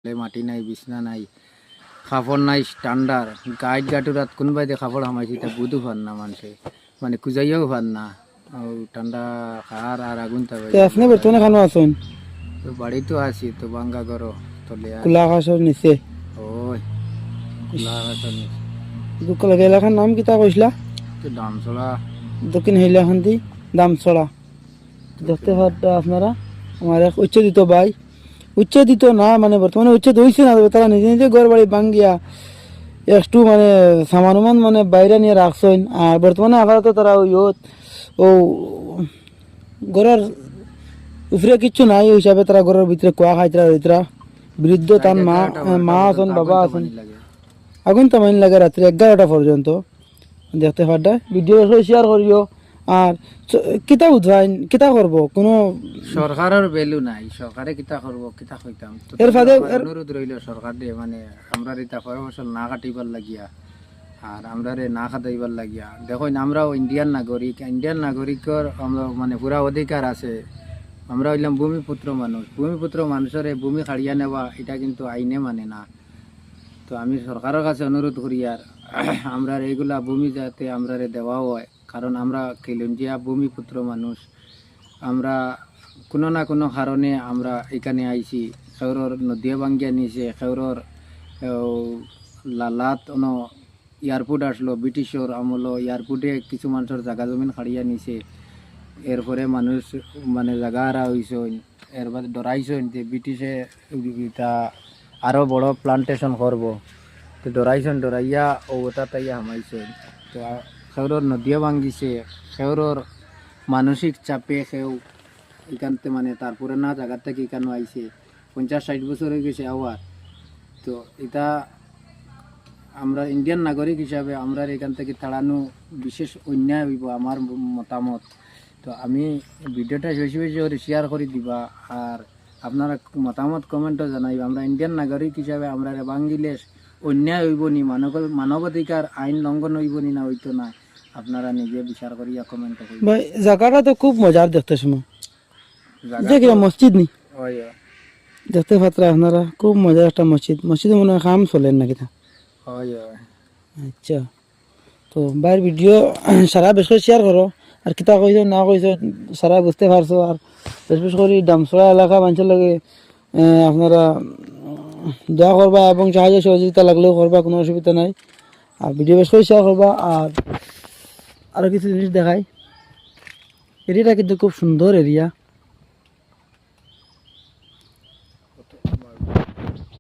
মাটি নাই, বিছনা নাই, কাপড় নাই, ঠান্ডার গাইড গাটুরাত কোনোবাই দিয়ে কাপড় হামাইছি তা বুধু ফান না মানুষে, মানে কুজাইয়াও ফান না। ঠান্ডা খার আর আগুন তাই আপনি বর্তমানে খানো আছেন তো বাড়িতে আছি তো বাঙ্গা করো তলে কুলা আকাশের নিচে ওই খোলা আকাশের নিচে। এলাকার নাম কিতা কইসলা? তো ডামছড়া দক্ষিণ হাইলাকান্দি দামছড়া। দেখতে পাচ্ছেন আপনারা আমার এক উচ্ছেদিত ভাই, উচ্ছেদিত না মানে বর্তমানে উচ্ছেদ হয়েছে না, তবে তারা নিজে নিজে ঘর বাড়ি ভাঙ্গিয়া একটু মানে সামানুমান মানে বাইরে নিয়ে রাখছেন। আর বর্তমানে আপাতত তারা ওই ও ঘরের উপরে কিচ্ছু নাই, ওই হিসাবে তারা ঘরের ভিতরে কুয়া খাইতরা রইতরা। বৃদ্ধ তার মা আছেন, বাবা আছেন। আগুন তামাইন লাগে রাত্রি 11টা পর্যন্ত। দেখতে পাড্ডা ভিডিও শেয়ার করিও। আর কিতা বুঝবাইন কিতা করব, কোনো সরকারের ভ্যালু নাই, সরকারে কিতা করব কিতা কইতাম। এর ফাদে অনুরোধ রইল সরকার দিয়ে মানে আমরা এটা কয় ফসল না কাটিবার লাগিয়া আর আমরা না খাটাইবার লাগিয়া। দেখুন আমরাও ইন্ডিয়ান নাগরিকের আমরা মানে পুরা অধিকার আছে। আমরা হইলাম ভূমিপুত্র মানুষ, ভূমিপুত্র মানুষের ভূমি খাড়িয়া নেওয়া এটা কিন্তু আইনে মানে না। তো আমি সরকারের কাছে অনুরোধ করি আর আমরা এইগুলা ভূমি যাতে আমরা দেওয়া হয়, কারণ আমরা খিলঞ্জিয়া ভূমিপুত্র মানুষ। আমরা কোনো না কোনো কারণে আমরা এখানে আইছি। খেউরর নদীয়ে ভাঙ্গিয়া নিয়েছে, খেউরর লালাত এয়ারপোর্ট আসলো, ব্রিটিশর আমল এয়ারপোর্টে কিছু মানুষের জায়গা জমিন খাড়িয়া নিছে। এরপরে মানুষ মানে জায়গা হারা হয়েছেন, এর বাদে ডরাইছেন যে ব্রিটিশে এটা আরও বড় প্লান্টেশন করব। তো ডরাইয়া ওটা তাইয়া হামাইছেন। তো খেউরর নদীও ভাঙ্গিছে, খেউরর মানসিক চাপে সেও এখানতে মানে তারপরে না জায়গা থেকে এখানে আইছে 50-60 বছর হয়ে গেছে আবার। তো এটা আমরা ইন্ডিয়ান নাগরিক হিসাবে আমরা এখান থেকে তাড়ানো বিশেষ অন্যায় হইব আমার মতামত। তো আমি ভিডিওটা বেশি বেশি করে শেয়ার করে দিবা আর আপনারা মতামত কমেন্টও জানাইবা। আমরা ইন্ডিয়ান নাগরিক হিসাবে আমরা ভাঙ্গিলে অন্যায় হইব নি, মানবাধিকার আইন লঙ্ঘন হইব নি না হইতো না, আপনারা নিজে বিচার করিয়া কমেন্ট করবেন। ভাই জায়গাটা তো খুব মজার দেখতে সময়, যে মসজিদ নি দেখতে পাত্রা আপনারা, খুব মজার একটা মসজিদ। মসজিদে মনে হয় কাম চলেন নাকি তা? আচ্ছা, তো বাইরের ভিডিও সারা বেশ করে শেয়ার করো। আর কিতা কইছো না কইছো সারা বুঝতে পারছো। আর বেশ করে দামছড়া এলাকা মানুষের লাগে আপনারা দোয়া করবা এবং সাহায্য সহযোগিতা লাগলেও করবা, কোনো অসুবিধা নাই। আর ভিডিও বেশ করে শেয়ার করবা। আর আরও কিছু জিনিস দেখাই, এরিয়াটা কিন্তু খুব সুন্দর এরিয়া।